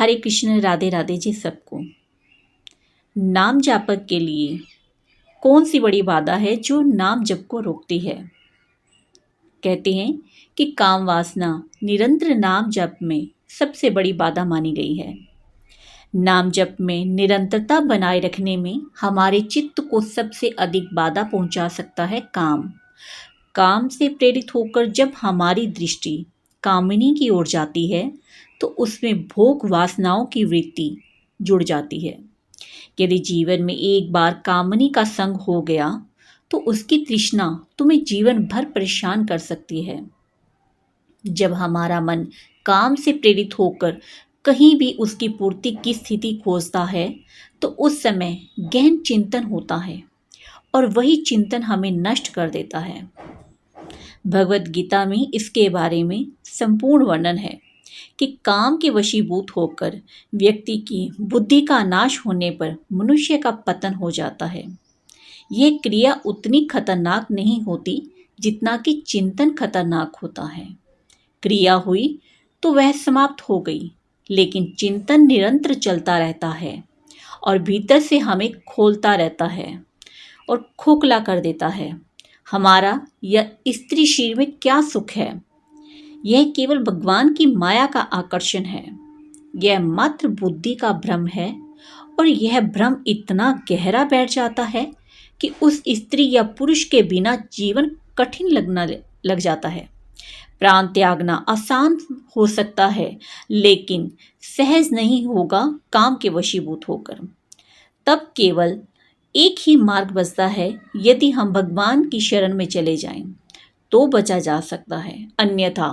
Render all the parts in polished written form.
हरे कृष्ण, राधे राधे जी सबको। नाम जापक के लिए कौन सी बड़ी बाधा है जो नाम जप को रोकती है? कहते हैं कि काम वासना निरंतर नाम जप में सबसे बड़ी बाधा मानी गई है। नाम जप में निरंतरता बनाए रखने में हमारे चित्त को सबसे अधिक बाधा पहुंचा सकता है काम। काम से प्रेरित होकर जब हमारी दृष्टि कामिनी की ओर जाती है तो उसमें भोग वासनाओं की वृत्ति जुड़ जाती है। यदि जीवन में एक बार कामनी का संग हो गया तो उसकी तृष्णा तुम्हें जीवन भर परेशान कर सकती है। जब हमारा मन काम से प्रेरित होकर कहीं भी उसकी पूर्ति की स्थिति खोजता है तो उस समय गहन चिंतन होता है और वही चिंतन हमें नष्ट कर देता है। भगवत गीता में इसके बारे में संपूर्ण वर्णन है कि काम के वशीभूत होकर व्यक्ति की बुद्धि का नाश होने पर मनुष्य का पतन हो जाता है। यह क्रिया उतनी खतरनाक नहीं होती जितना कि चिंतन खतरनाक होता है। क्रिया हुई तो वह समाप्त हो गई, लेकिन चिंतन निरंतर चलता रहता है और भीतर से हमें खोलता रहता है और खोखला कर देता है। हमारा या स्त्री शरीर में क्या सुख है? यह केवल भगवान की माया का आकर्षण है। यह मात्र बुद्धि का भ्रम है और यह भ्रम इतना गहरा बैठ जाता है कि उस स्त्री या पुरुष के बिना जीवन कठिन लगना लग जाता है। प्राण त्यागना आसान हो सकता है, लेकिन सहज नहीं होगा काम के वशीभूत होकर। तब केवल एक ही मार्ग बचता है, यदि हम भगवान की शरण में चले जाएं तो बचा जा सकता है, अन्यथा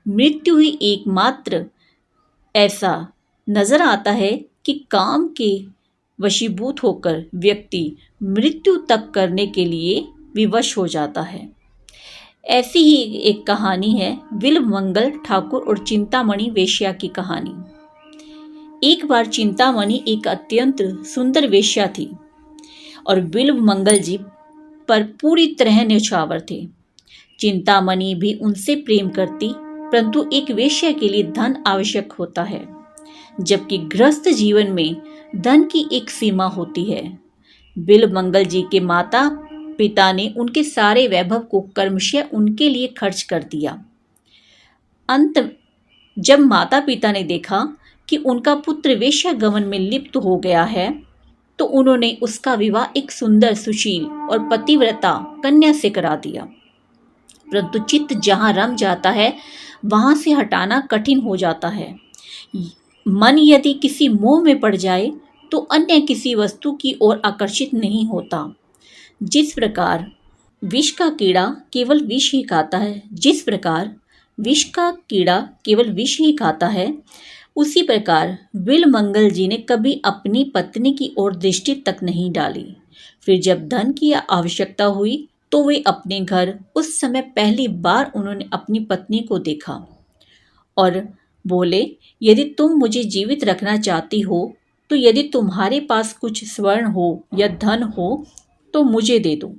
मृत्यु ही एकमात्र ऐसा नजर आता है कि काम के वशीभूत होकर व्यक्ति मृत्यु तक करने के लिए विवश हो जाता है। ऐसी ही एक कहानी है बिल्वमंगल ठाकुर और चिंतामणि वेश्या की कहानी। एक बार चिंतामणि एक अत्यंत सुंदर वेश्या थी और बिल्वमंगल जी पर पूरी तरह न्यौछावर थे। चिंतामणि भी उनसे प्रेम करती, परंतु एक वेश्या के लिए धन आवश्यक होता है, जबकि गृहस्थ जीवन में धन की एक सीमा होती है। बिल्वमंगल जी के माता पिता ने उनके सारे वैभव को कर्मशः उनके लिए खर्च कर दिया। अंत जब माता पिता ने देखा कि उनका पुत्र वेश्या गमन में लिप्त हो गया है तो उन्होंने उसका विवाह एक सुंदर, सुशील और पतिव्रता कन्या से करा दिया। परंतु चित्त जहाँ रम जाता है वहां से हटाना कठिन हो जाता है। मन यदि किसी मोह में पड़ जाए तो अन्य किसी वस्तु की ओर आकर्षित नहीं होता। जिस प्रकार विष का कीड़ा केवल विष ही खाता है, जिस प्रकार विष का कीड़ा केवल विष ही खाता है, उसी प्रकार बिल्वमंगल जी ने कभी अपनी पत्नी की ओर दृष्टि तक नहीं डाली। फिर जब धन की आवश्यकता हुई तो वे अपने घर उस समय पहली बार उन्होंने अपनी पत्नी को देखा और बोले, यदि तुम मुझे जीवित रखना चाहती हो तो यदि तुम्हारे पास कुछ स्वर्ण हो या धन हो तो मुझे दे दो।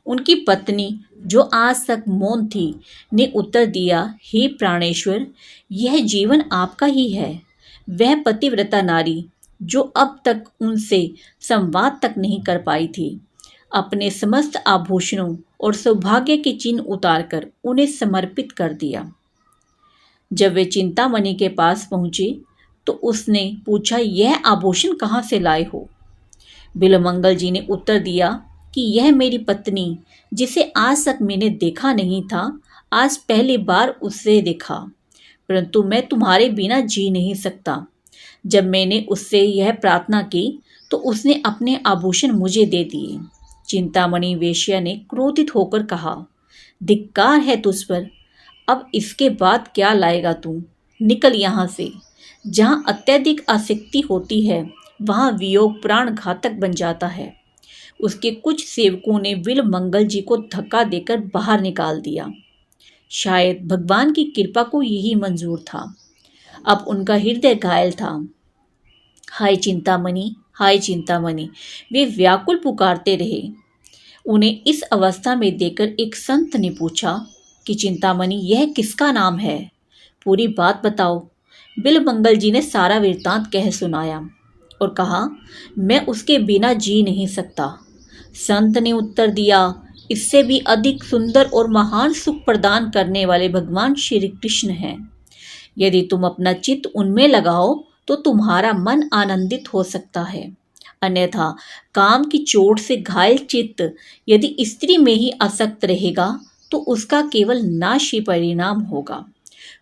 उनकी पत्नी, जो आज तक मौन थी, ने उत्तर दिया, हे प्राणेश्वर, यह जीवन आपका ही है। वह पतिव्रता नारी जो अब तक उनसे संवाद तक नहीं कर पाई थी, अपने समस्त आभूषणों और सौभाग्य के चिन्ह उतारकर उन्हें समर्पित कर दिया। जब वे चिंतामणि के पास पहुंचे तो उसने पूछा, यह आभूषण कहाँ से लाए हो? बिल्वमंगल जी ने उत्तर दिया कि यह मेरी पत्नी, जिसे आज तक मैंने देखा नहीं था, आज पहली बार उससे देखा, परंतु मैं तुम्हारे बिना जी नहीं सकता। जब मैंने उससे यह प्रार्थना की तो उसने अपने आभूषण मुझे दे दिए। चिंतामणि वेश्या ने क्रोधित होकर कहा, धिक्कार है तुझ पर, अब इसके बाद क्या लाएगा तू? निकल यहाँ से। जहाँ अत्यधिक आसक्ति होती है वहाँ वियोग प्राण घातक बन जाता है। उसके कुछ सेवकों ने बिल्वमंगल जी को धक्का देकर बाहर निकाल दिया। शायद भगवान की कृपा को यही मंजूर था। अब उनका हृदय घायल था। हाय चिंतामणि, हाय चिंतामणि, वे व्याकुल पुकारते रहे। उन्हें इस अवस्था में देखकर एक संत ने पूछा कि चिंतामणि, यह किसका नाम है? पूरी बात बताओ। बिलमंगल जी ने सारा वृत्तांत कह सुनाया और कहा, मैं उसके बिना जी नहीं सकता। संत ने उत्तर दिया, इससे भी अधिक सुंदर और महान सुख प्रदान करने वाले भगवान श्री कृष्ण हैं। यदि तुम अपना चित्त उनमें लगाओ तो तुम्हारा मन आनंदित हो सकता है, अन्यथा काम की चोट से घायल चित्त यदि स्त्री में ही आसक्त रहेगा तो उसका केवल नाशी परिणाम होगा,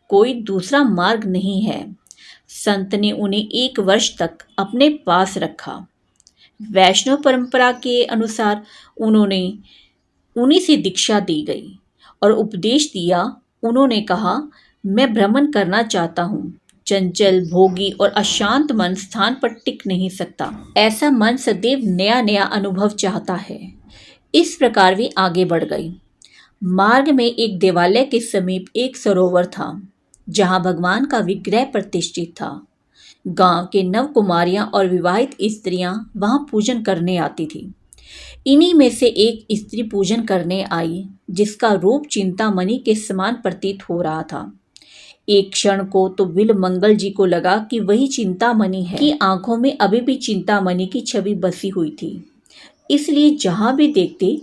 कोई दूसरा मार्ग नहीं है। संत ने उन्हें 1 वर्ष तक अपने पास रखा। वैष्णव परंपरा के अनुसार उन्होंने उन्हीं से दीक्षा दी गई और उपदेश दिया। उन्होंने कहा, मैं भ्रमण करना चाहता हूँ। चंचल, भोगी और अशांत मन स्थान पर टिक नहीं सकता। ऐसा मन सदैव नया नया अनुभव चाहता है। इस प्रकार वे आगे बढ़ गई। मार्ग में एक देवालय के समीप एक सरोवर था जहाँ भगवान का विग्रह प्रतिष्ठित था। गांव के नव कुमारियां और विवाहित स्त्रियां वहां पूजन करने आती थी। इन्हीं में से एक स्त्री पूजन करने आई जिसका रूप चिंतामणि के समान प्रतीत हो रहा था। एक क्षण को तो बिलमंगल जी को लगा कि वही चिंतामणि है, कि आंखों में अभी भी चिंतामणि की छवि बसी हुई थी। इसलिए जहां भी देखते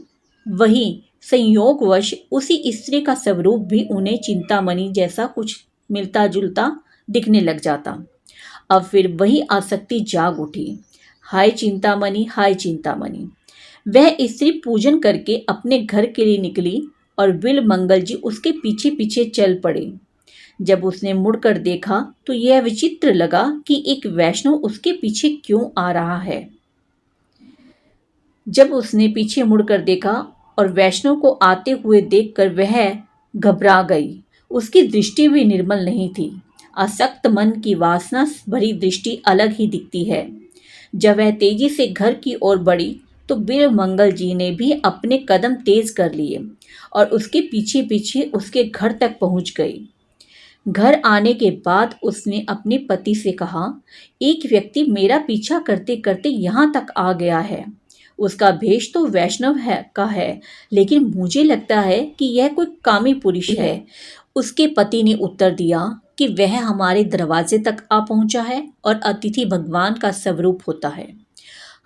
वही संयोगवश उसी स्त्री का स्वरूप भी उन्हें चिंतामणि जैसा कुछ मिलता जुलता दिखने लग जाता। अब फिर वही आसक्ति जाग उठी। हाय चिंतामणि, हाय चिंतामणि। वह स्त्री पूजन करके अपने घर के लिए निकली और बिलमंगल जी उसके पीछे पीछे चल पड़े। जब उसने मुड़कर देखा तो यह विचित्र लगा कि एक वैष्णव उसके पीछे क्यों आ रहा है। जब उसने पीछे मुड़कर देखा और वैष्णव को आते हुए देखकर वह घबरा गई। उसकी दृष्टि भी निर्मल नहीं थी। आसक्त मन की वासना भरी दृष्टि अलग ही दिखती है। जब वह तेजी से घर की ओर बढ़ी तो बिलमंगल जी ने भी अपने कदम तेज कर लिए और उसके पीछे पीछे उसके घर तक पहुंच गई। घर आने के बाद उसने अपने पति से कहा, एक व्यक्ति मेरा पीछा करते करते यहाँ तक आ गया है। उसका भेष तो वैष्णव का है, लेकिन मुझे लगता है कि यह कोई कामी पुरुष है। उसके पति ने उत्तर दिया कि वह हमारे दरवाजे तक आ पहुंचा है और अतिथि भगवान का स्वरूप होता है।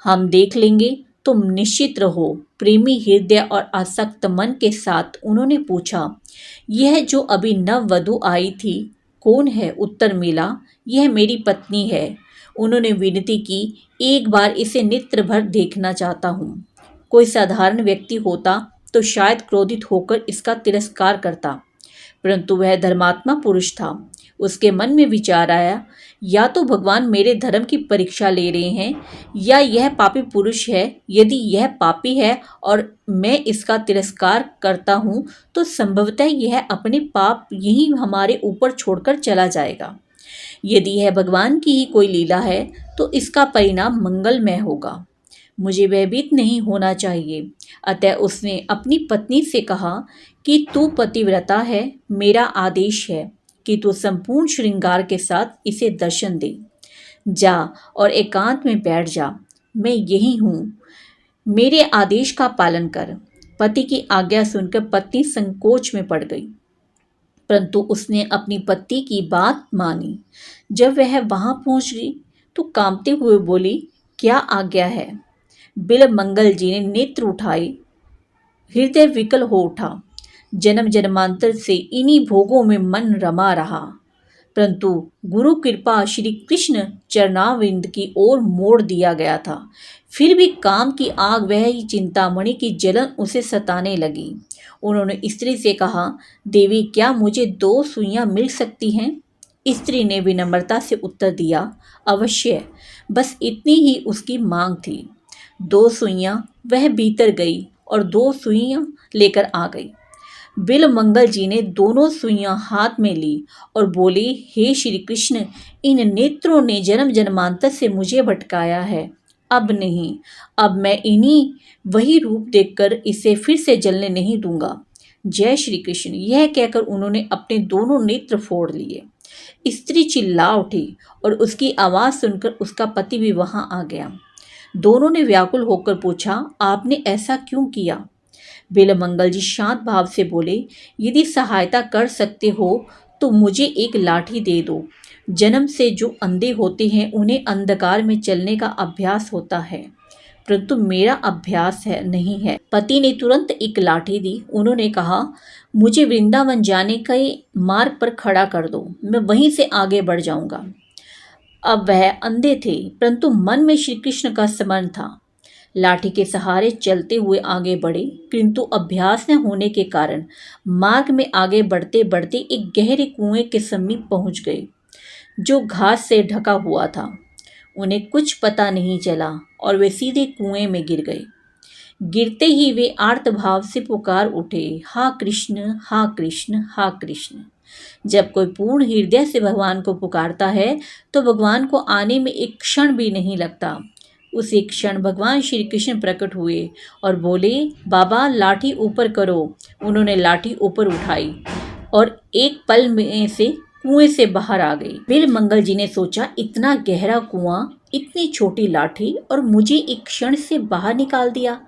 हम देख लेंगे, तुम निश्चित रहो। प्रेमी हृदय और आसक्त मन के साथ उन्होंने पूछा, यह जो अभी नववधु आई थी कौन है? उत्तर मिला, यह मेरी पत्नी है। उन्होंने विनती की, एक बार इसे नेत्र भर देखना चाहता हूँ। कोई साधारण व्यक्ति होता तो शायद क्रोधित होकर इसका तिरस्कार करता, परंतु वह धर्मात्मा पुरुष था। उसके मन में विचार आया, या तो भगवान मेरे धर्म की परीक्षा ले रहे हैं या यह पापी पुरुष है। यदि यह पापी है और मैं इसका तिरस्कार करता हूँ तो संभवतः यह अपने पाप यही हमारे ऊपर छोड़कर चला जाएगा। यदि यह भगवान की ही कोई लीला है तो इसका परिणाम मंगलमय होगा। मुझे भयभीत नहीं होना चाहिए। अतः उसने अपनी पत्नी से कहा कि तू पतिव्रता है, मेरा आदेश है कि तू संपूर्ण श्रृंगार के साथ इसे दर्शन दे। जा और एकांत में बैठ जा, मैं यही हूँ, मेरे आदेश का पालन कर। पति की आज्ञा सुनकर पत्नी संकोच में पड़ गई, परंतु उसने अपनी पति की बात मानी। जब वह वहां पहुंच गई तो कांपते हुए बोली, क्या आज्ञा है? बिलमंगल जी ने नेत्र उठाए, हृदय विकल हो उठा। जन्म जन्मांतर से इन्हीं भोगों में मन रमा रहा, परंतु गुरु कृपा श्री कृष्ण चरणाविंद की ओर मोड़ दिया गया था। फिर भी काम की आग वह ही चिंतामणि की जलन उसे सताने लगी। उन्होंने स्त्री से कहा, देवी क्या मुझे 2 सुइयां मिल सकती हैं? स्त्री ने विनम्रता से उत्तर दिया, अवश्य। बस इतनी ही उसकी मांग थी। 2 सुइयां वह भीतर गई और 2 सुइयां लेकर आ गई। बिलमंगल जी ने दोनों सुइयां हाथ में ली और बोले, हे श्री कृष्ण, इन नेत्रों ने जन्म जन्मांतर से मुझे भटकाया है। अब नहीं, अब मैं इन्हीं वही रूप देखकर इसे फिर से जलने नहीं दूंगा। जय श्री कृष्ण। यह कहकर उन्होंने अपने दोनों नेत्र फोड़ लिए। स्त्री चिल्ला उठी और उसकी आवाज सुनकर उसका पति भी वहां आ गया। दोनों ने व्याकुल होकर पूछा, आपने ऐसा क्यों किया? बिलमंगल जी शांत भाव से बोले, यदि सहायता कर सकते हो तो मुझे एक लाठी दे दो। जन्म से जो अंधे होते हैं उन्हें अंधकार में चलने का अभ्यास होता है, परंतु मेरा अभ्यास है नहीं है। पति ने तुरंत एक लाठी दी। उन्होंने कहा, मुझे वृंदावन जाने के मार्ग पर खड़ा कर दो, मैं वहीं से आगे बढ़ जाऊंगा। अब वह अंधे थे, परंतु मन में श्री कृष्ण का स्मरण था। लाठी के सहारे चलते हुए आगे बढ़े, किंतु अभ्यास न होने के कारण मार्ग में आगे बढ़ते बढ़ते एक गहरे कुएं के समीप पहुंच गए, जो घास से ढका हुआ था। उन्हें कुछ पता नहीं चला और वे सीधे कुएं में गिर गए। गिरते ही वे आर्त भाव से पुकार उठे, हा कृष्ण, हा कृष्ण, हा कृष्ण। जब कोई पूर्ण हृदय से भगवान को पुकारता है तो भगवान को आने में एक क्षण भी नहीं लगता। उसी क्षण भगवान श्री कृष्ण प्रकट हुए और बोले, बाबा लाठी ऊपर करो। उन्होंने लाठी ऊपर उठाई और एक पल में से कुएं से बाहर आ गई। वीर मंगल जी ने सोचा, इतना गहरा कुआं, इतनी छोटी लाठी और मुझे एक क्षण से बाहर निकाल दिया।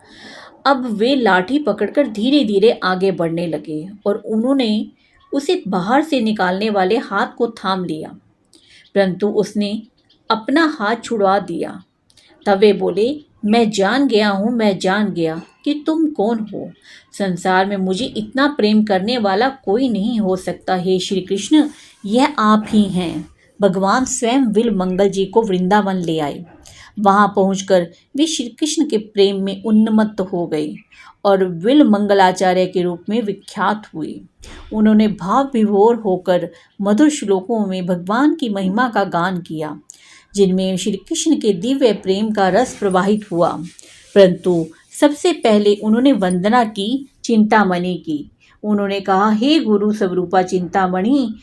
अब वे लाठी पकड़कर धीरे धीरे आगे बढ़ने लगे और उन्होंने उसे बाहर से निकालने वाले हाथ को थाम लिया, परंतु उसने अपना हाथ छुड़वा दिया। तब वे बोले, मैं जान गया हूँ, मैं जान गया कि तुम कौन हो। संसार में मुझे इतना प्रेम करने वाला कोई नहीं हो सकता। हे श्री कृष्ण, यह आप ही हैं। भगवान स्वयं विल मंगल जी को वृंदावन ले आए। वहां पहुंचकर वे श्री कृष्ण के प्रेम में उन्मत्त हो गए और विल मंगलाचार्य के रूप में विख्यात हुए। उन्होंने भाव विभोर होकर मधुर श्लोकों में भगवान की महिमा का गान किया, जिनमें श्री कृष्ण के दिव्य प्रेम का रस प्रवाहित हुआ। परंतु सबसे पहले उन्होंने वंदना की चिंतामणि की। उन्होंने कहा, हे गुरु स्वरूपा चिंतामणि,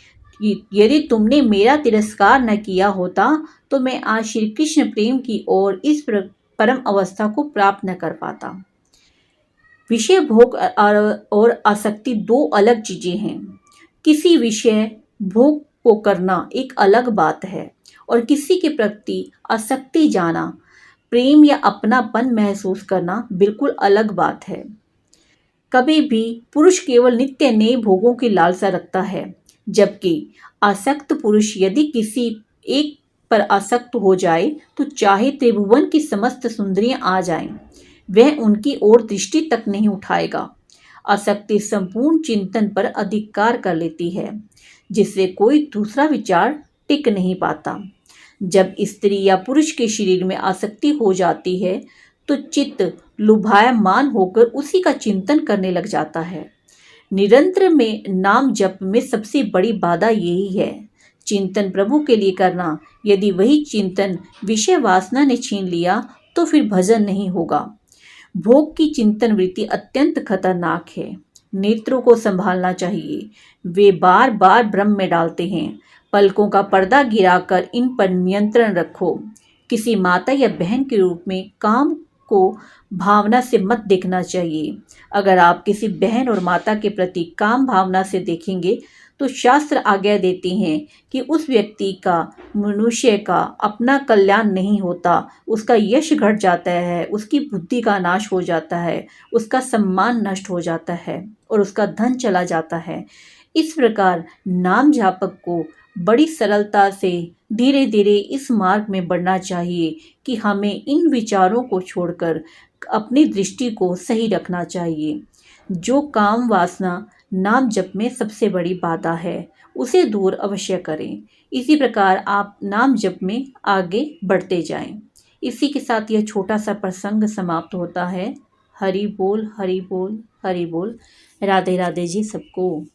यदि तुमने मेरा तिरस्कार न किया होता तो मैं आज श्री कृष्ण प्रेम की ओर इस परम अवस्था को प्राप्त न कर पाता। विषय भोग और आसक्ति दो अलग चीजें हैं। किसी विषय भोग को करना एक अलग बात है और किसी के प्रति आसक्ति जाना, प्रेम या अपनापन महसूस करना बिल्कुल अलग बात है। कभी भी पुरुष केवल नित्य नए भोगों की लालसा रखता है, जबकि आसक्त पुरुष यदि किसी एक पर आसक्त हो जाए तो चाहे त्रिभुवन की समस्त सुंदरियां आ जाएं, वह उनकी ओर दृष्टि तक नहीं उठाएगा। आसक्ति संपूर्ण चिंतन पर अधिकार कर लेती है, जिससे कोई दूसरा विचार टिक नहीं पाता। जब स्त्री या पुरुष के शरीर में आसक्ति हो जाती है तो चित्त लुभायमान होकर उसी का चिंतन करने लग जाता है। निरंतर में नाम जप में सबसे बड़ी बाधा यही है, चिंतन प्रभु के लिए करना। यदि वही चिंतन विषय वासना ने छीन लिया तो फिर भजन नहीं होगा। भोग की चिंतन वृत्ति अत्यंत खतरनाक है। नेत्रों को संभालना चाहिए, वे बार बार भ्रम में डालते हैं। पलकों का पर्दा गिराकर इन पर नियंत्रण रखो। किसी माता या बहन के रूप में काम को भावना से मत देखना चाहिए। अगर आप किसी बहन और माता के प्रति काम भावना से देखेंगे तो शास्त्र आज्ञा देते हैं कि उस व्यक्ति का, मनुष्य का अपना कल्याण नहीं होता, उसका यश घट जाता है, उसकी बुद्धि का नाश हो जाता है, उसका सम्मान नष्ट हो जाता है और उसका धन चला जाता है। इस प्रकार नाम जापक को बड़ी सरलता से धीरे धीरे इस मार्ग में बढ़ना चाहिए कि हमें इन विचारों को छोड़कर अपनी दृष्टि को सही रखना चाहिए। जो काम वासना नाम जप में सबसे बड़ी बाधा है, उसे दूर अवश्य करें। इसी प्रकार आप नाम जप में आगे बढ़ते जाएं। इसी के साथ यह छोटा सा प्रसंग समाप्त होता है। हरि बोल, हरि बोल, हरि बोल। राधे राधे जी सबको।